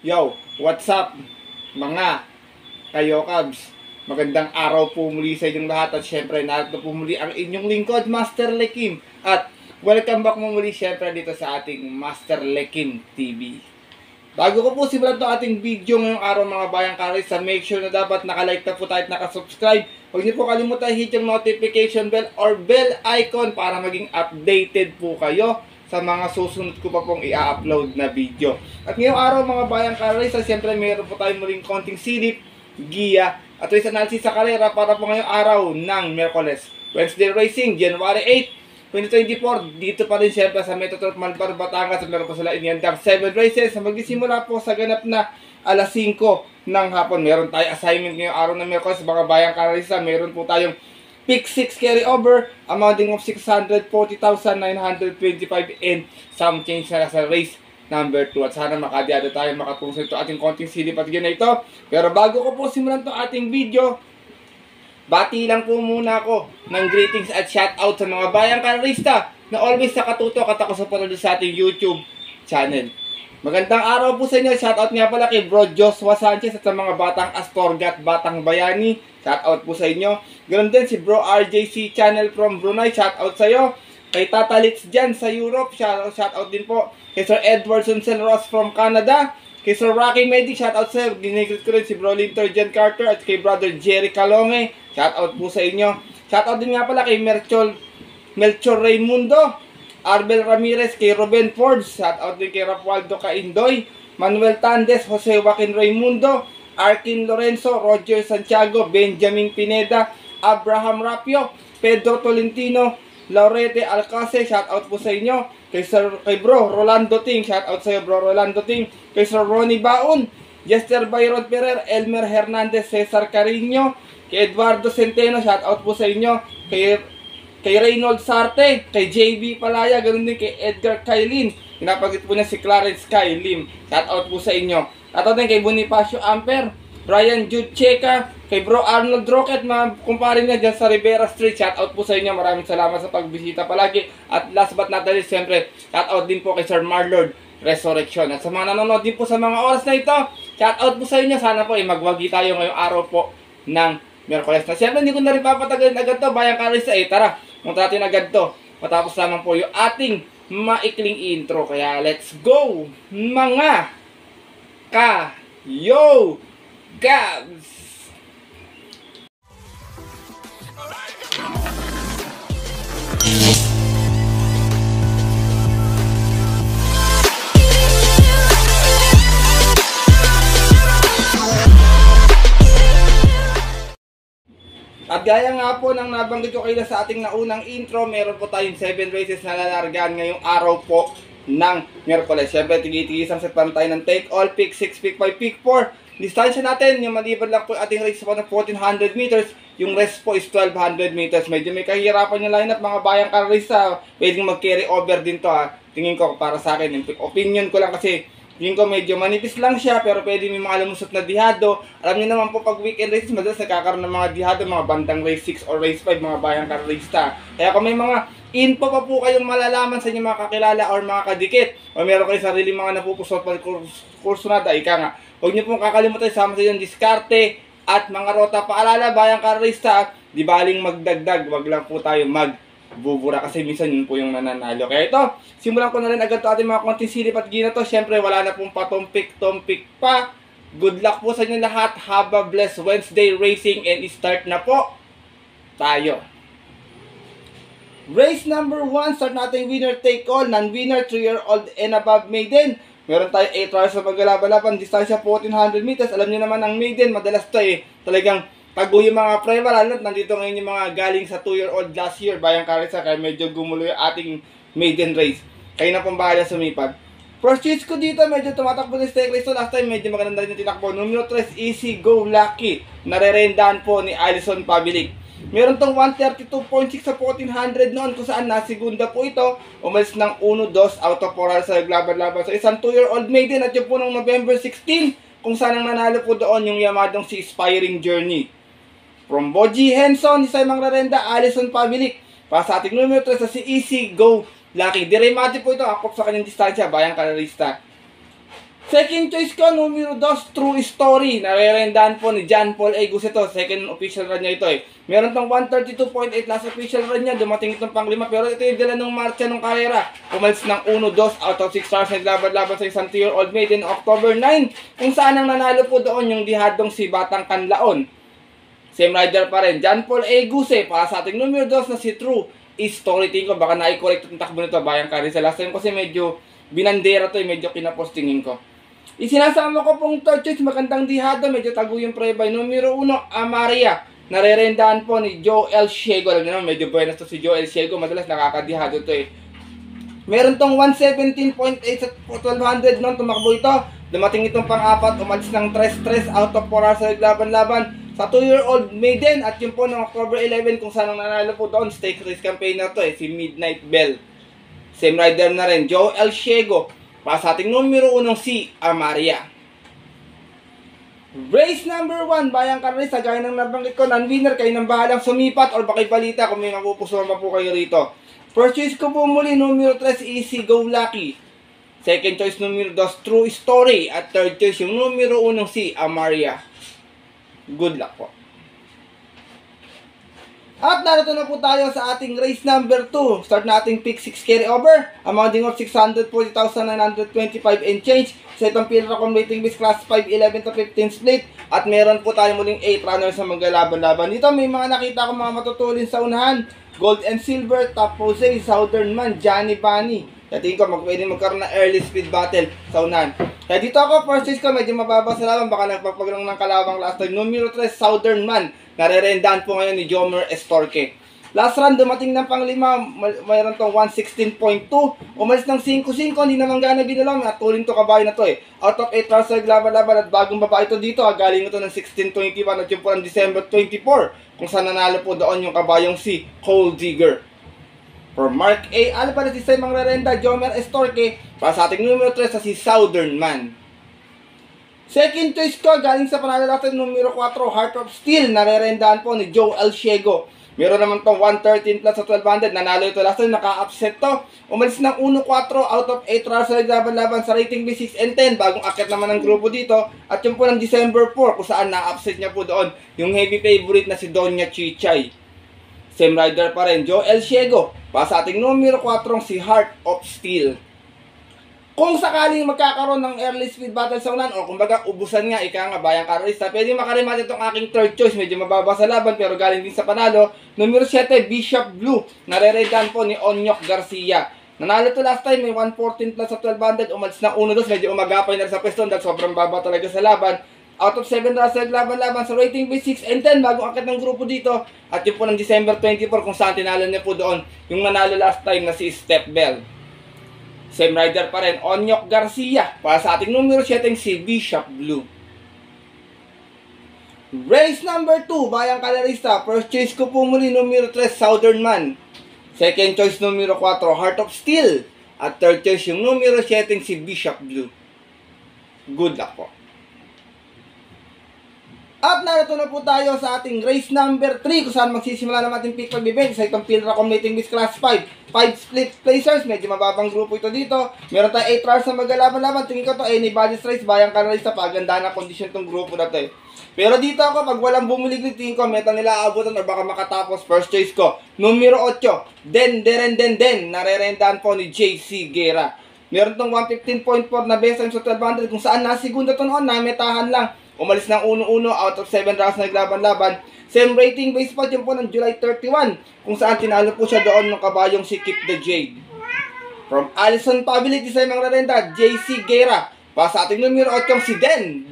Yo, what's up mga kayokabs? Magandang araw po muli sa inyong lahat at syempre narito po muli ang inyong lingkod, Master Lekim. At welcome back mo muli syempre dito sa ating Master Lekim TV. Bago ko po simulan itong ating video ngayong araw mga bayang karisa, make sure na dapat nakalike na po tayo at nakasubscribe. Huwag niyo po kalimutan hit yung notification bell or bell icon para maging updated po kayo sa mga susunod ko pa pong i-upload na video. At ngayong araw mga bayang karisa, siyempre mayroon po tayong muling konting silip, giya, at race analysis sa karera para po ngayong araw ng Miyerkules. Wednesday Racing, January 8, 2024, dito pa rin siyempre sa Metro Turf Malbar, Batangas. At meron po sila inihandang 7 races na magsisimula po sa ganap na alas 5 ng hapon. Meron tayong assignment ngayong araw ng Miyerkules mga bayang karisa. Meron po tayong Pick 6 carryover, amounting of 640,925 and some change na sa race number 2. At sana makadiyado tayo makatulong sa ito ating konting silip at yun na ito. Pero bago ko po simulan ito ating video, bati lang po muna ako ng greetings at shoutout sa mga bayang karista na always nakatutok at ako sa panood sa ating YouTube channel. Magandang araw po sa inyo. Shoutout nga pala kay Bro Joshua Sanchez at sa mga batang Astorga at batang Bayani. Shoutout po sa inyo. Ganoon din si Bro RJC Channel from Brunei. Shoutout sa iyo. Kay Tata Litz dyan sa Europe. Shoutout din po. Kay Sir Edward Sonsen Ross from Canada. Kay Sir Rocky Medic. Shoutout sa iyo. Ginigit ko rin si Bro Linter Jen Carter at kay Brother Jerry Calonge. Shoutout po sa inyo. Shoutout din nga pala kay Melchor Raimundo, Arbel Ramirez, kay Ruben Forbes, shoutout din kay Rapualdo Caindoy, Manuel Tandes, Jose Joaquin Raimundo, Arkin Lorenzo, Roger Santiago, Benjamin Pineda, Abraham Rapio, Pedro Tolentino, Laurete Alcase, shoutout po sa inyo, kay Bro Rolando Ting, shoutout sa iyo Bro Rolando Ting, kay Sir Ronnie Baon, Jester Byron Ferrer, Elmer Hernandez, Cesar Carino, kay Eduardo Centeno, shoutout po sa inyo, kay Reynold Sarte, kay JB Palaya, ganoon din kay Edgar Kailin. Pinapagit po niya si Clarence Kailim. Shoutout po sa inyo. Shoutout din kay Bonifacio Amper, Brian Jude Checa, kay Bro Arnold Rocket, mga kumpare niya dyan sa Rivera Street. Shoutout po sa inyo. Maraming salamat sa pagbisita palagi. At last but not least, siyempre, shoutout din po kay Sir Marlord Resurrection. At sa mga nanonood din po sa mga oras na ito, shoutout po sa inyo. Sana po magwagi tayo ngayong araw po ng Miyerkules na. Siyempre, hindi ko na rin papatagalin agad to. Bayang karisa tara. Punta natin agad to. Matapos naman po yung ating maikling intro. Kaya let's go mga ka-yo-gabs! At gaya nga po ng nabanggit ko kayo sa ating naunang intro, meron po tayong 7 races na lalargaan ngayong araw po ng Miyerkules. Siyempre, tigitigisang set pa tayo ng take all, pick 6, pick 5, pick 4. Distansya natin, yung maliban lang po ating race po ng 1400 meters, yung rest po is 1200 meters. Medyo may kahirapan yung lineup mga bayang karisa, pwedeng mag-carry over din to ha. Tingin ko para sa akin, opinion ko lang kasi tingin ko medyo manipis lang siya, pero pwede may mga lumusot na dihado. Alam niyo naman po pag weekend races, madalas nagkakaroon ng mga dihado, mga bandang race 6 or race 5, mga bayang karista. Kaya kung may mga info pa po kayong malalaman sa inyong mga kakilala or mga kadikit, o meron kayo sarili mga napupusot pa kursunada, ika nga, huwag niyo pong kakalimutan sama sa inyong diskarte at mga rota. Paalala, bayang karista, di baling magdagdag, wag lang po tayo magbubura kasi minsan yun po yung nananalo. Kaya ito, simulan ko na rin agad to ating mga konting silip at gina to. Siyempre, wala na pong patumpik-tumpik pa. Good luck po sa inyo lahat. Have a blessed Wednesday racing and start na po tayo. Race number 1, start natin winner take all, non-winner, 3-year-old and above maiden. Meron tayo 8 hours sa paglalaban-laban, distansya 1400 meters. Alam niyo naman ang maiden, madalas to talagang tago yung mga prema, lalo nandito ngayon yung mga galing sa 2-year-old last year, bayang karisa, kaya medyo gumulo yung ating maiden race. Kayo na pong bahala sumipag. First choice ko dito, medyo tumatakbo ng stake race. So last time, medyo maganda rin yung tinakbo. Numero 3, Easy Go Lucky. Narerendahan po ni Alison Pabilik. Meron tong 132.6 sa 1400 noon kung saan nasigunda po ito. Umalis ng 1-2 out of 4 sa naglaban-laban sa isang 2-year-old maiden. At yun po noong November 16 kung saan ang nanalo po doon yung yamadong si Inspiring Journey. From Boji Henson, isa yung Rarenda, Alison Pabilik. Para sa ating numero 3 sa si Easy Go Lucky. Diremati po ito, akop sa kanyang distansya, bayang karista. Second choice ko, numero 2, True Story. Narerendahan po ni John Paul Agus ito. Second official run niya ito eh. Meron tong 132.8 last official run niya. Dumating itong pang-5. Pero ito yung dala ng marcha ng karera. Umalis ng 1, 2 out of 6 stars. Naglaban-laban sa isang 2-year-old maiden October 9. Kung saan ang nanalo po doon yung dihadong si Batang Kanlaon. Same rider pa rin. John Paul Agus eh. Para sa ating numero 2 na si True Story. Tingin ko baka na-correct itong takbo nito. Bayang Kari sa last time kasi medyo binandera to eh. Medyo kinapostingin ko. Isinasama ko pong third choice, magandang dihada, medyo tago yung prebay. Numero 1, Amaria. Narerendahan po ni Joel Ciego. Alam niyo naman, medyo buenas to si Joel Ciego. Madalas nakakadihado to eh. Meron tong 117.8 sa 1200 noon, tumakbo ito. Dumating itong pang-apat, umalis ng 3-3 out of 4 hours sa naglaban-laban sa 2-year-old maiden. At yun po ng October 11 kung saan ang nanalo po doon, stake race campaign na to eh, si Midnight Bell. Same rider na rin, Joel Ciego. Para sa ating numero 1 si Amaria. Race number 1, Bayang Kari, sa gaya ng nabanggit ko, non-winner, kayo nang bahalang sumipat or pakibalita kung may mapupusuan pa po kayo rito. First choice ko po muli, numero 3, Easy Go Lucky. Second choice, numero 2, True Story. At third choice, yung numero 1 si Amaria. Good luck po. At narito na po tayo sa ating race number 2. Start nating pick 6 carry over. Amounting of 640,925 and change. Sa itong Pilracom rating base class 5, 11 to 15 split. At meron po tayo muling 8 runners na maglalaban-laban. Dito may mga nakita ko mga matutulin sa unahan. Gold and Silver, Top Jose, Southern Man, Johnny Bunny. Tingin ko pwede magkaroon ng early speed battle sa unahan. Kaya dito ako, first choice ko, medyo mababa sa laban. Baka nagpapaglang ng kalawang last time. Numero 3, Southern Man. Narerendahan po ngayon ni Jomer Estorque. Last run, dumating ng pang-5. Mayroon tong 116.2. Umalis ng 5-5. Hindi naman gana binalong. At tuling to kabayo na to eh. Out of 8 rounds naglaban-laban. At bagong babae ito dito. Galing ito ng 16-21. At yun po ng December 24. Kung saan nanalo po doon yung kabayong si Cold Digger. For Mark A. Ano pala si Simang Rarenda, Jomer Estorque. Para sa ating numero 3 sa si Southern Man. Second choice ko, galing sa panalo natin, numero 4, Heart of Steel. Narerendahan po ni Joel Ciego. Meron naman tong 113 plus sa 1200. Nanalo ito last time, naka-upset to. Umalis ng 1-4 out of 8 rounds sa naglaban-laban sa rating B6 and 10. Bagong akit naman ng grupo dito. At yun po ng December 4, kung saan na-upset niya po doon yung heavy favorite na si Doña Chichay. Same rider pa rin, Joel Ciego. Para sa ating numero 4, si Heart of Steel. Kung sakaling magkakaroon ng early speed battle sa unan, o kumbaga ubusan nga, ika nga, Bayang Karista, pwede makarimat itong aking third choice. Medyo mababa sa laban, pero galing din sa panalo. Numero 7, Bishop Blue. Nareredan po ni Onyok Garcia. Nanalo to last time, may 114 plus sa 1200. Umalis na 1-2, medyo umagapay na sa pwesto dahil sobrang baba talaga sa laban. Out of 7 rounds naglaban-laban sa rating B6 and 10, bagong akit ng grupo dito. At yun po ng December 24, kung saan tinalo niya po doon yung nanalo last time na si Step Bell. Same rider pa rin, Onyok Garcia. Para sa ating numero 7, si Bishop Blue. Race number 2, Bayang Kalarista. First choice ko po muli, numero 3, Southern Man. Second choice, numero 4, Heart of Steel. At third choice, yung numero 7, si Bishop Blue. Good luck po. At narito na po tayo sa ating race number 3, kung saan magsisimula na ating pick pag-event sa itong Pilracom rating base class 5. 5 split placers, medyo mababang grupo ito dito. Meron tayong 8 rounds na maglalaban-laban. Tingin ko to anybody's race, Bayang Kalarista, paganda na kondisyon itong grupo na to eh. Pero dito ako, pag walang bumuliglig, tingin ko, meta nila aabutan or baka makatapos. First choice ko, numero 8, Den. Narerendahan po ni JC Guerra. Meron tong 115.4 na best time sa 1200, kung saan nasigunda to noon, nametahan lang. Umalis ng 1-1 out of 7 rounds na naglaban-laban. Same rating base pa yun po ng July 31, kung saan tinalo po siya doon ng kabayong si Keep the Jade. From Allison Pability sa mga rarenda, JC Guerra. Pa sa ating numero 8 si Den.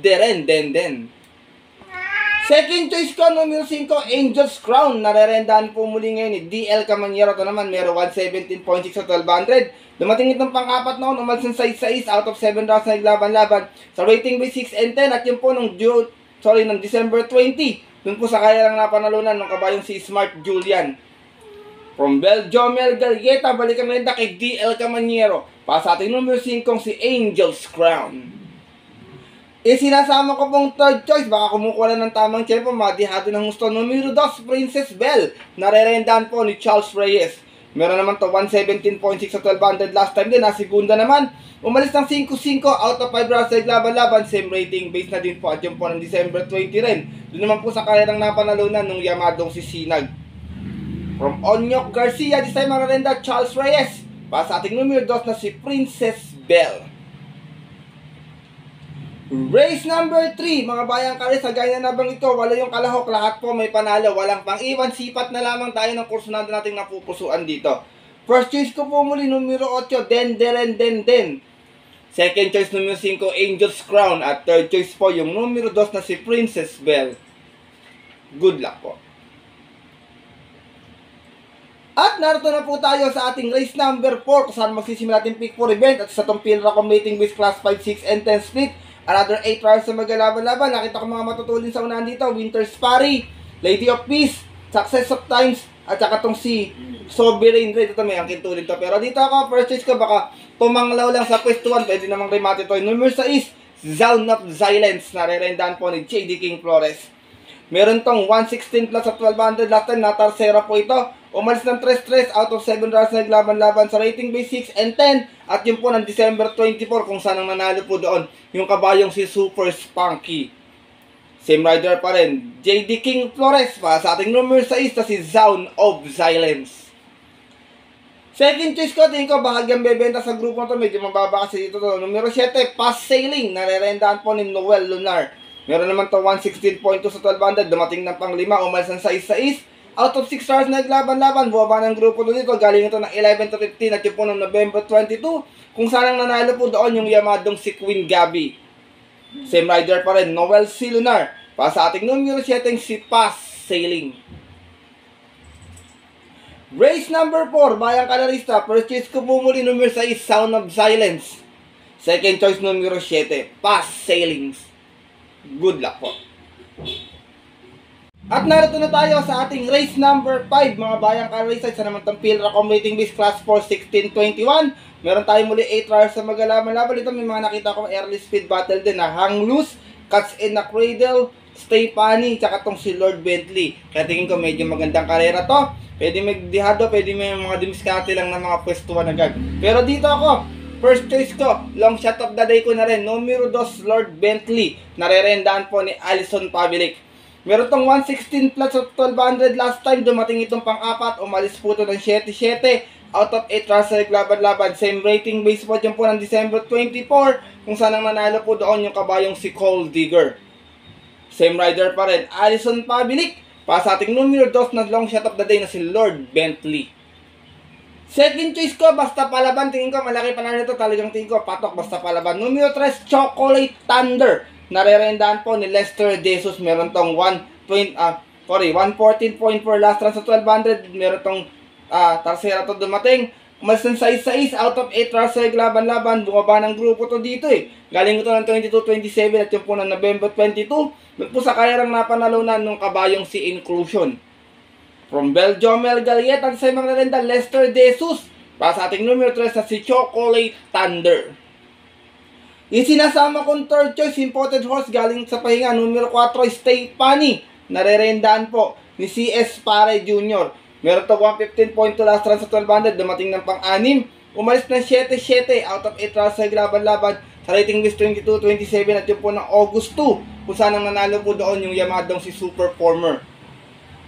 Second choice ko, numero 5, Angel's Crown. Narerendahan po muli ngayon ni DL Camaniero. Ito naman, meron 117.6 sa 1200. Dumating itong pang-apat noon, umalis ng 6 out of 7 rounds na naglaban-laban sa rating B6 and 10. At yun po ng December 20. Doon po sa kaya lang napanalunan ng kabayong si Smart Julian. From Jomel Gallieta, balikan na rin kay DL Camaniero. Pa sa ating numero 5, si Angel's Crown. Sinasama ko pong third choice, baka kumukuha ng tamang tempo, madihado ng gusto. Numero 2, Princess Belle. Narerendahan po ni Charles Reyes. Meron naman to 117.6 sa 1200 last time din. Segunda naman, umalis ng 5-5 out of 5 rounds sa laban-laban. Same rating base na din po at yung po ng December 20 rin. Doon naman po sa karerang napanalunan nung Yamadong si Sinag. From Onyok Garcia, this time mararenda Charles Reyes. Para sa ating numero 2 na si Princess Belle. Race number 3, mga bayang kare, sa gaya na bang ito, wala yung kalahok, lahat po may panalo, walang pang-iwan, sipat na lamang tayo ng kursunado nating napupusuan dito. First choice ko po muli, numero 8, Den. Second choice, numero 5, Angel's Crown. At third choice po, yung numero 2 na si Princess Belle. Good luck po. At narito na po tayo sa ating race number 4, kung saan magsisimula ating pick 4 event. At sa itong Pilra Combating with Class 5, 6, and 10 split. Another 8 rounds na maglalaban-laban. Nakita ko mga matutulin sa unahan dito. Winter's Party, Lady of Peace, Success of Times, at saka itong si Sovereign Red. Ito may angkin tulin to. Pero dito ako, first choice ko, baka tumanglaw lang sa pwesto 1. Pwede namang remate ito. Numero 6, Zone of Silence. Nare-rendahan po ni JD King Flores. Meron tong 116 plus at 1200 last time. Natarsera po ito. Umalis ng 3-3 out of 7 rounds na naglaban-laban sa rating base 6 and 10. At yun po ng December 24 kung saan ang nanalo po doon. Yung kabayong si Super Spunky. Same rider pa rin. JD King Flores pa sa ating numero 6 na si Zone of Silence. Second choice ko, tingin ko bahagyang bebenta sa grupo na to. Medyo mababa kasi dito to. Numero 7, Pass Sailing. Narerendahan po ni Noel Lunar. Meron naman to 116.2 sa 1200. Dumating ng pang 5. Umalis ng 6-6. Out of 6 stars na naglaban-laban. Buwaba ng grupo doon dito. Galing ito ng 11 to 15 at yun po ng November 22. Kung saan ang nanalo po doon yung Yamadong si Queen Gabby. Same rider pa rin, Noel C. Lunar. Para sa ating numero 7 si Pass Sailing. Race number 4, bayang kalarista. First choice ko po muli numero 6, Sound of Silence. Second choice numero 7, Pass Sailing. Good luck po. At narito na tayo sa ating race number 5, mga bayang kalarista. Isa naman itong Pilra Combating Beast Class 4, 1621. Meron tayo muli 8 rounds sa maglalaban-laban. Ito may mga nakita ko early speed battle din na Hang Loose, Cuts in the Cradle, Stay Funny, tsaka tong si Lord Bentley. Kaya tingin ko medyo magandang karera to. Pwede magdihado, pwede may mga dumiskate lang ng mga pwestuhan agad. Pero dito ako, first choice ko, long shot of the day ko na rin, numero 2, Lord Bentley. Narerendaan po ni Alison Pavilic. Meron tong 116 plus of 1200 last time, dumating itong pang-4, umalis po ito ng 7-7 out of 8 rounds na naglaban-laban. Same rating base po dyan po ng December 24, kung saan ang nanalo po doon yung kabayong si Cole Digger. Same rider pa rin, Alison Pavilic. Para sa ating numero 2 na long shot of the day na si Lord Bentley. Second choice ko, basta palaban. Tingin ko, malaki pa na nito. Talagang tingin ko, patok, basta palaban. Numero 3, Chocolate Thunder. Narerendaan po ni Lester Jesus. Meron tong 114.4 last run sa 1200. Meron tong tarsera to dumating. Umalis ng 6-6 out of 8 rounds sa laban-laban. Bumaba ng grupo to dito eh. Galing ito ng 22-27 at yung po ng November 22. Doon po sa karerang napanalunan ng kabayong si Inclusion. From Belgium, Mel Galiet, ang sa mga narenda, Lester Jesus. Para sa ating numero 3 na si Chocolate Thunder. Yung sinasama kong third choice, imported horse, galing sa pahinga, numero 4, Stay Funny. Narerendaan po ni CS Pare Jr. Meron to 115.2 last run sa 1200, dumating ng pang-6. Umalis ng 7-7 out of 8 rounds sa laban-laban sa rating list 22-27 at yun po ng August 2. Kung saan ang nanalo po doon yung Yamadong si Superformer.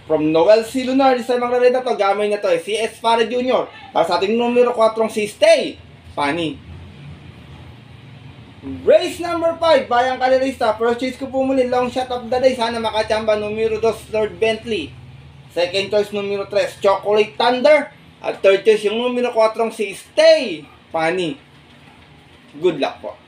From Noel C. Lunar, isa mga red na to, gamay na to eh, CS Pare Jr. Para sa ating numero 4 si Stay Funny. Race number 5, bayang kalarista. First choice ko po muli, long shot of the day. Sana makachamba, numero 2, Lord Bentley. Second choice, numero 3, Chocolate Thunder. At third choice, yung numero 4, si Stay Funny. Good luck po.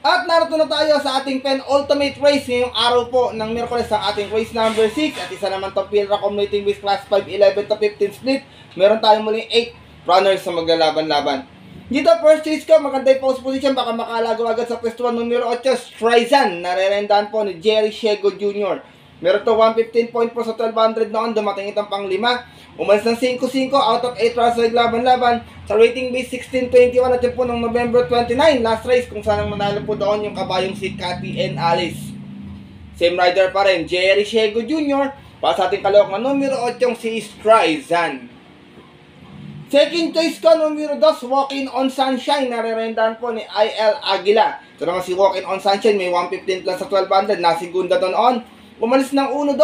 At narito na tayo sa ating penultimate race ngayong araw po ng Miyerkules sa ating race number 6. At isa naman itong Pilra Combating with Class 5, 11 to 15 split. Meron tayong muling 8 runners na maglalaban-laban. Dito, first choice ko, maganda yung post position, baka makalago agad sa pwestuhan. Numero 8, Streisand, narerendaan po ni Jerry Shego Jr. Meron to 115.4 sa 1200 noon, dumating itong pang 5. Umalis ng 5-5 out of 8 rounds sa laban-laban. Sa rating base 16-21 at yun po ng November 29, last race, kung saan ang manalo po doon yung kabayong si Cathy and Alice. Same rider pa rin, Jerry Shego Jr. Para sa ating kalawak na numero 8 si Streisand. Second choice ko, numero 2, Walking on Sunshine. Nare-rendahan po ni IL Aguila. Ito naman si Walking on Sunshine, may 115 plus sa 1200. Nasigunda doon on. Umalis ng 1-2.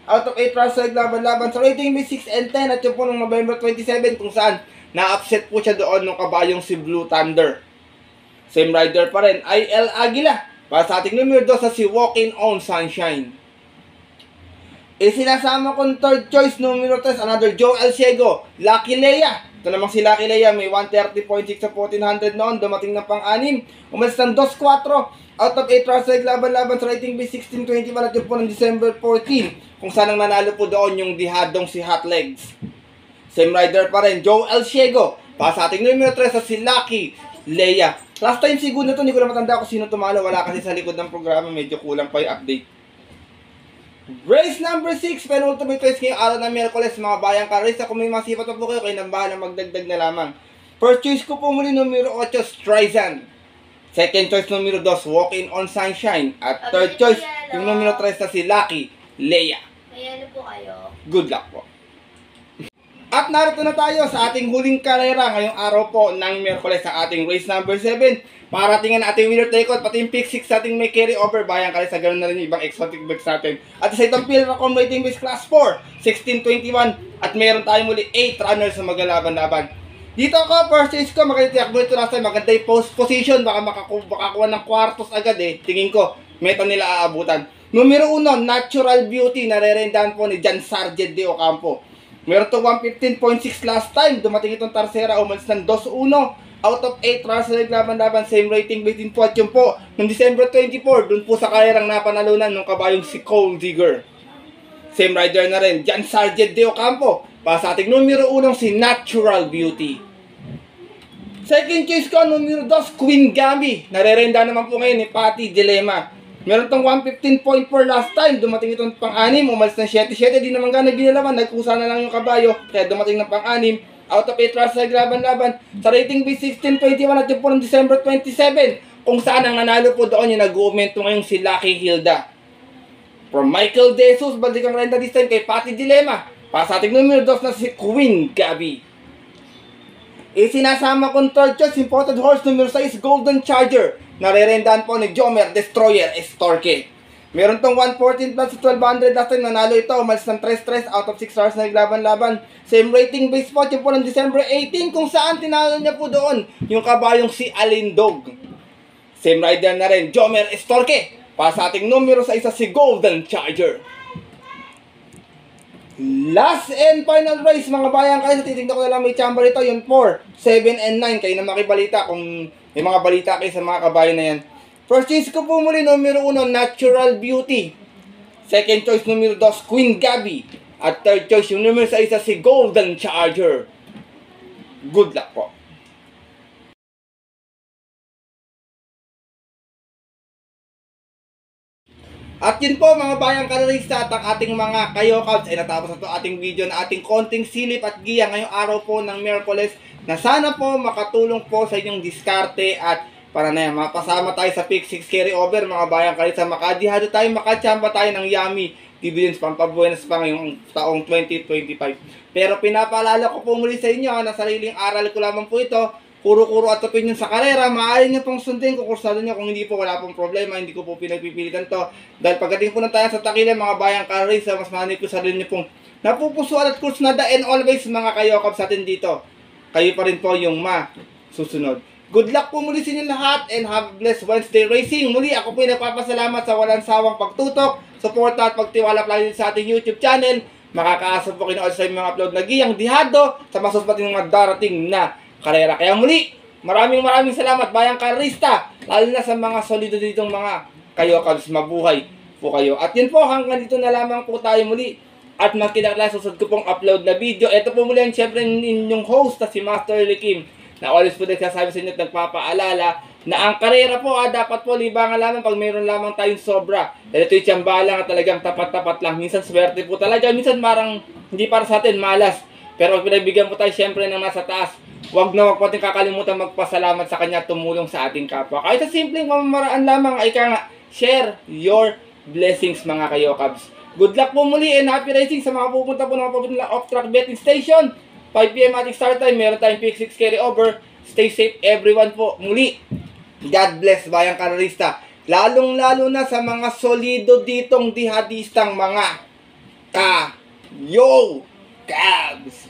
Out of 8 runs sa laban-laban sa rating may 6 and 10. At yun po noong November 27 kung saan na-upset po siya doon ng kabayong si Blue Thunder. Same rider pa rin, IL Aguila. Para sa ating numero 2 sa si Walking on Sunshine. Sinasama kong third choice, numero 3, another Joe Alciego, Lucky Leia. Ito naman si Lucky Leia, may 130.6 sa 1400 noon, dumating ng pang-anim. Umalis ng 2-4, out of 8 runs sa laban-laban sa rating base 16-21 at yun po ng December 14, kung saan ang nanalo po doon yung dihadong si Hot Legs. Same rider pa rin, Joe Alciego. Para sa ating numero 3 sa si Lucky Leia. Last time siguro na to, hindi ko na matanda kung sino tumalo, wala kasi sa likod ng programa, medyo kulang pa yung update. Race number 6, penultimate race ngayong araw ng Miyerkules, mga bayang ka-race. Kung may masipat pa po kayo, kayo nang bahala magdagdag na lamang. First choice ko po muli, numero 8, Streisand. Second choice, numero 2, Walking on Sunshine. At third choice, yung numero 3 na si Lucky Leia. May ano po kayo? Good luck po. At narito na tayo sa ating huling karera ngayong araw po ng Miyerkules sa ating race number 7. Paratingin ating winner take out, pati yung pick 6 sa ating may carry over. Bayang ka rin sa ganoon na rin yung ibang exotic bags natin. At sa itong Pilracom rating base class 4, 16-21. At meron tayo muli 8 runners na magalaban-laban. Dito ako, first chase ko, maganda ito nasa maganda yung post position. Baka makakuha ng kwartos agad eh. Tingin ko, meta nila aabutan. Numero 1, Natural Beauty. Nare-rendahan po ni Jan Sargent de Ocampo. Meron to 115.6 last time. Dumating itong Tarsera, umalis ng 2-1. Out of 8 runs na naglaban-laban, same rating based in po. At yun po, noong December 24, dun po sa karerang napanalunan ng kabayong si Cole Digger. Same rider na rin, Jan Sargent de Ocampo. Para sa ating numero 1, si Natural Beauty. Second choice ko, numero 2, Queen Gambi. Narerenda naman po ngayon ni Patty Dilemma. Meron tong 115.4 last time, dumating itong pang-anim, umalis ng 7-7, di naman gana ginalaman, nagkusa na lang yung kabayo, kaya dumating ng pang-anim. Out of 8 runs sa laban-laban sa rating base 16-21 at yun po ng December 27, kung saan ang nanalo po doon yung nag-uumento ngayon si Lucky Hilda. From Michael De Jesus, balikan renta this time kay Patty Dilemma. Para sa ating numero 2 na si Queen Gabi. Sinasama kong third choice, imported horse numero 6, Golden Charger. Nare-rendahan po ni Jomer Destroyer Estorque. Meron tong 114 plus 1200 last time, nanalo ito, umalis ng 3-3 out of 6 hours na naglaban-laban. Same rating base po, yun po ng December 18, kung saan tinalo niya po doon yung kabayong si Alindog. Same rider na rin, Jomer Estorque. Para sa ating numero sa isa si Golden Charger. Last and final race, mga bayang kayo, titignan ko na lang may chamber ito, yung 4, 7 and 9. Kayo na makibalita kung may mga balita kayo sa mga kabayo na yan. First choice ko po muli, numero 1, Natural Beauty. Second choice, numero 2, Queen Gabi. At third choice, yung numero sa isa si Golden Charger. Good luck po. At yun po mga bayang karerista at ang ating mga kayokabs ay natapos na ito ating video na ating konting silip at giya ngayong araw po ng Miyerkules na sana po makatulong po sa inyong diskarte at para na yan, mapasama tayo sa pick 6 carry over mga bayang karerista, makadihado tayo, makachamba tayo ng yummy dividends pampabuenas pa ngayong taong 2025. Pero pinapaalala ko po muli sa inyo na sariling aral ko lamang po ito. Kuro-kuro at opinion sa karera, maaari nyo pong sundin, kukursado nyo, kung hindi po wala pong problema, hindi ko po pinagpipilitan to. Dahil pagdating po na tayo sa takilan, mga bayang karera, mas manip ko sarili nyo pong napupusuan at kursnada and always mga kayokab sa atin dito. Kayo pa rin po yung susunod. Good luck po muli sa inyo lahat and have a blessed Wednesday racing. Muli ako po nagpapasalamat sa walang sawang pagtutok, suporta at pagtiwala palagi sa ating YouTube channel. Makakaasa po kayo sa mga upload na giyang dihado sa masusupating mga darating na karera. Kaya muli, maraming salamat bayang karista, lalo na sa mga solido ditong mga kayokabs, mabuhay po kayo. At yun po, hanggang dito na lamang po tayo muli. At makikita susunod ko pong upload na video. Ito po muli ang syempre inyong host na si Master Lekim, na always po nagsasabi sa inyo at nagpapaalala na ang karera po dapat po libangan lamang pag mayroon lamang tayong sobra. Dahil ito yung tiyamba lang at talagang tapat-tapat lang. Minsan swerte po talaga, minsan marang hindi para sa atin, malas. Pero pag pinagbigyan po tayo syempre ng nasa taas, huwag na natin kakalimutan magpasalamat sa kanya at tumulong sa ating kapwa. Kahit sa simpleng pamamaraan lamang ay ka nga, share your blessings mga kayokabs. Good luck po muli and happy racing sa mga pupunta po ng mga off-track betting station. 5 PM ating start time, meron tayong pick 6 carry over. Stay safe everyone po muli. God bless bayang karerista. Lalong-lalo na sa mga solido ditong dihadistang mga Cabs.